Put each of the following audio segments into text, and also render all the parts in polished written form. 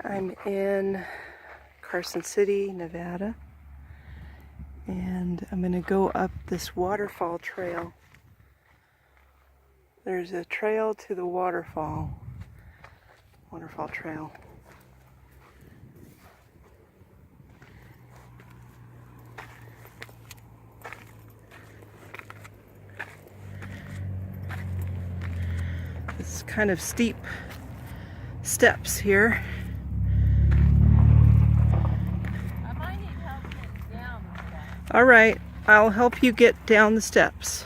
I'm in Carson City, Nevada, and I'm going to go up this Waterfall Trail. There's a trail to the Waterfall Trail. It's kind of steep steps here. I might need help getting down the steps. All right, I'll help you get down the steps.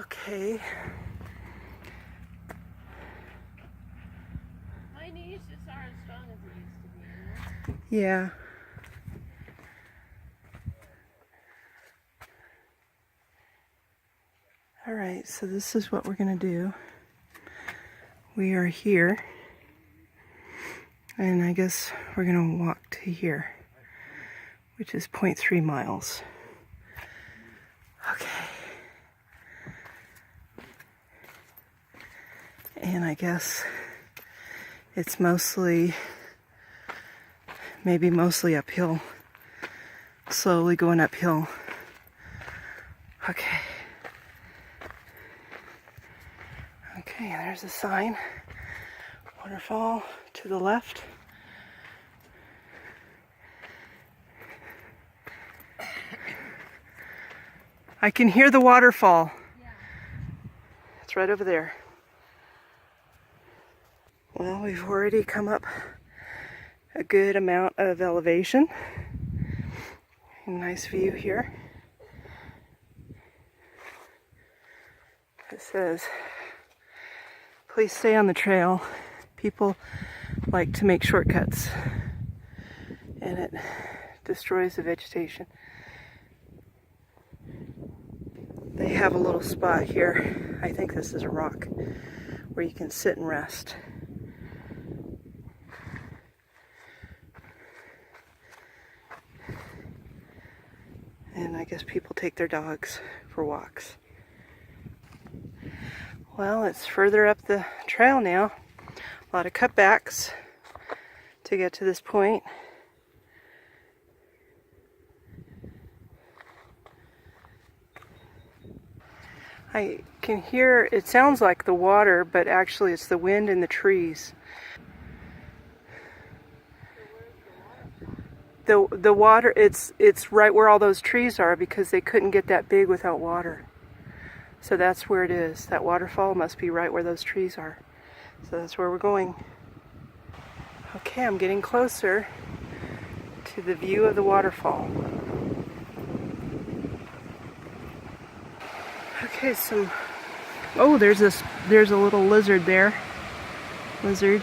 Okay. My knees just aren't as strong as it used to be, Yeah. All right, so this is what we're going to do. We are here, and I guess we're going to walk to here, which is 0.3 miles. Okay. And I guess it's mostly uphill, slowly going uphill. Okay. Okay, there's a sign. Waterfall to the left. I can hear the waterfall. Yeah. It's right over there. Well, we've already come up a good amount of elevation. Nice view here. It says, please stay on the trail. People like to make shortcuts, and it destroys the vegetation. They have a little spot here. I think this is a rock where you can sit and rest. And I guess people take their dogs for walks. Well, it's further up the trail now. A lot of cutbacks to get to this point. I can hear, it sounds like the water, but actually it's the wind and the trees. The water, it's right where all those trees are because they couldn't get that big without water. So that's where it is. That waterfall must be right where those trees are. So that's where we're going. Okay, I'm getting closer to the view of the waterfall. Okay, oh, there's a little lizard there. Lizard.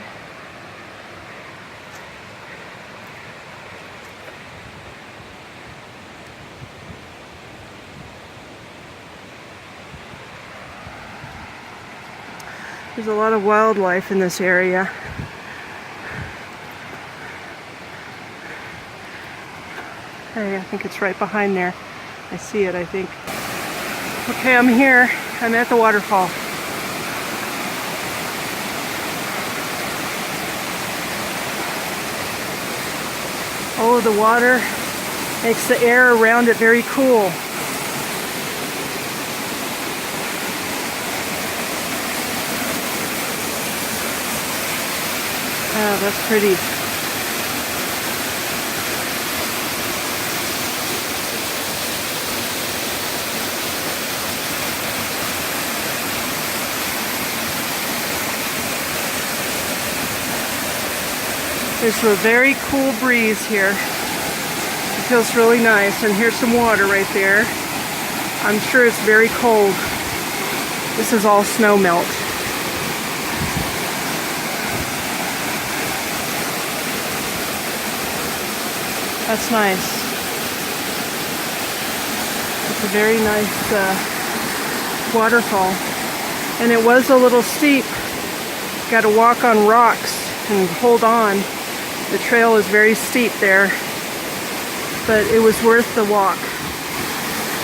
There's a lot of wildlife in this area. Hey, I think it's right behind there. I see it, I think. Okay, I'm here. I'm at the waterfall. Oh, the water makes the air around it very cool. Oh, that's pretty. There's a very cool breeze here. It feels really nice, and here's some water right there. I'm sure it's very cold. This is all snow melt. That's nice. It's a very nice waterfall. And it was a little steep. Got to walk on rocks and hold on. The trail is very steep there, but it was worth the walk.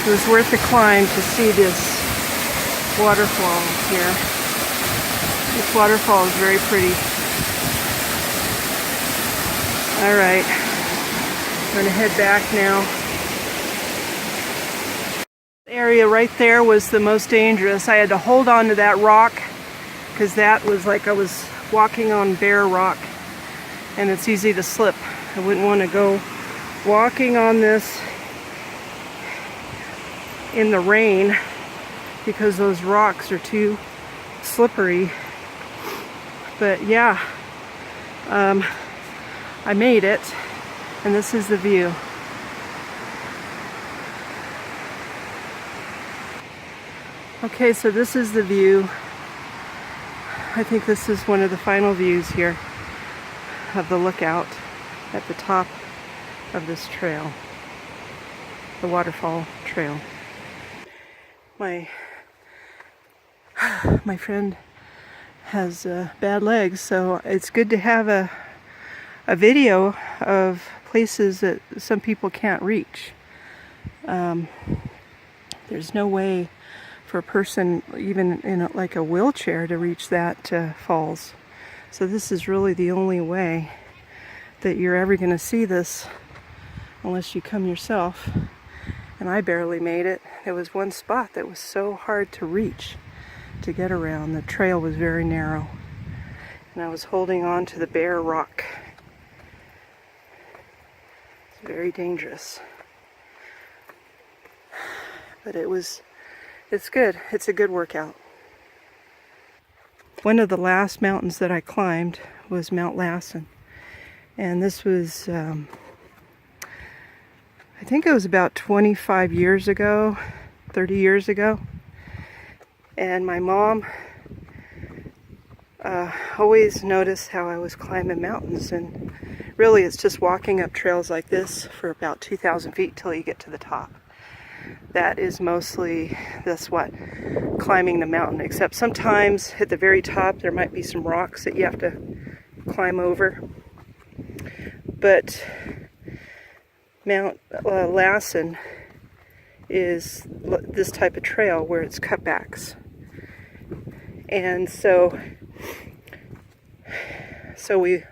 It was worth the climb to see this waterfall here. waterfall is very pretty. All right, I'm gonna head back now. The area right there was the most dangerous. I had to hold on to that rock because that was like I was walking on bare rock, and it's easy to slip. I wouldn't want to go walking on this in the rain because those rocks are too slippery. But yeah, I made it, and this is the view. Okay, so this is the view. I think this is one of the final views here of the lookout at the top of this trail, the Waterfall Trail. My friend has bad legs, so it's good to have a video of places that some people can't reach. There's no way for a person, even in like a wheelchair, to reach that falls. So this is really the only way that you're ever going to see this, unless you come yourself. And I barely made it. There was one spot that was so hard to reach, to get around. The trail was very narrow, and I was holding on to the bare rock. It's very dangerous, but it's good. It's a good workout. One of the last mountains that I climbed was Mount Lassen, and this was I think it was about 25 years ago, 30 years ago. And my mom always noticed how I was climbing mountains, and really it's just walking up trails like this for about 2,000 feet till you get to the top. That is mostly, that's what, climbing the mountain, except sometimes at the very top there might be some rocks that you have to climb over. But Mount Lassen is this type of trail where it's cutbacks. And so we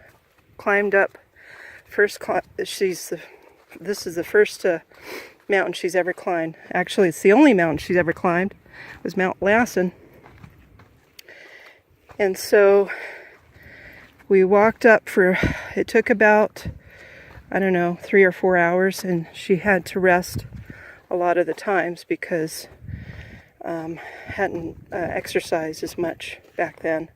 climbed up. This is the first mountain she's ever climbed. Actually, it's the only mountain she's ever climbed, was Mount Lassen. And so we walked up it took about, I don't know, 3 or 4 hours, and she had to rest a lot of the times because hadn't exercised as much back then.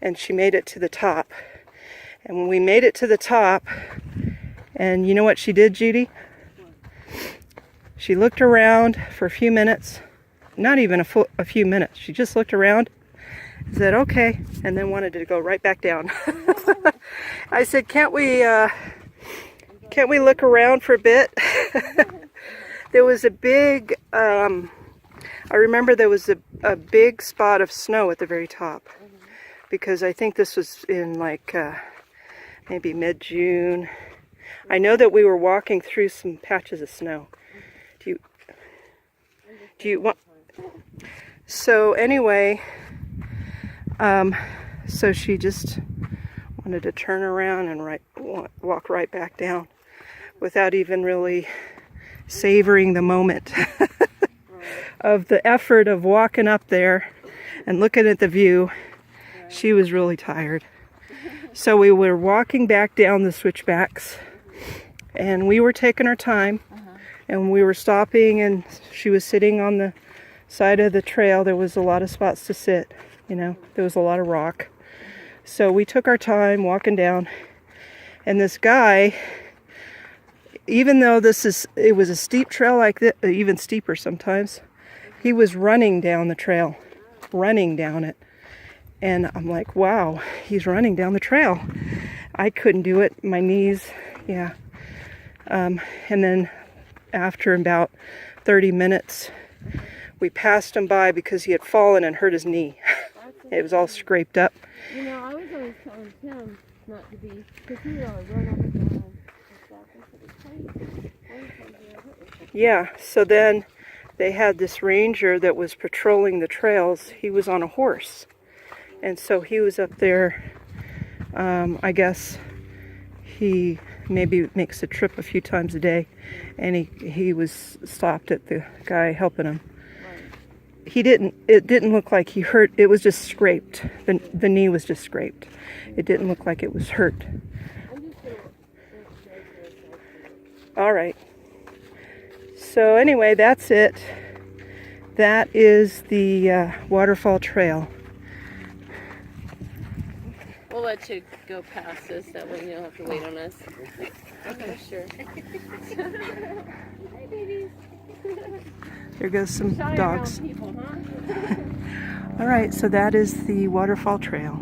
And she made it to the top. And when we made it to the top, and you know what she did, Judy? She looked around for a few minutes, not even a few minutes. She just looked around, said okay, and then wanted to go right back down. I said, can't we look around for a bit? There was a big, I remember there was a big spot of snow at the very top, because I think this was in like maybe mid-June. I know that we were walking through some patches of snow. Do you want? So anyway, so she just wanted to turn around and walk right back down without even really savoring the moment of the effort of walking up there and looking at the view. She was really tired. So we were walking back down the switchbacks, and we were taking our time, and we were stopping, and she was sitting on the side of the trail. There was a lot of spots to sit, there was a lot of rock. So we took our time walking down, and this guy, even though it was a steep trail like this, even steeper sometimes, he was running down the trail, running down it. And I'm like, wow, he's running down the trail. I couldn't do it. My knees, yeah. And then after about 30 minutes, we passed him by because he had fallen and hurt his knee. It was all scraped up. I was always telling him not to be, because he would always run up and down and stuff. Yeah, so then they had this ranger that was patrolling the trails. He was on a horse. And so he was up there. I guess he maybe makes a trip a few times a day, and he was stopped at the guy helping him. It didn't look like he hurt. It was just scraped. The knee was just scraped. It didn't look like it was hurt. All right. So anyway, that's it. That is the Waterfall Trail. We'll let you go past this, that way you don't have to wait on us. Okay, sure. Hi, babies. There goes some Shy dogs. around people, huh? All right, so that is the Waterfall Trail.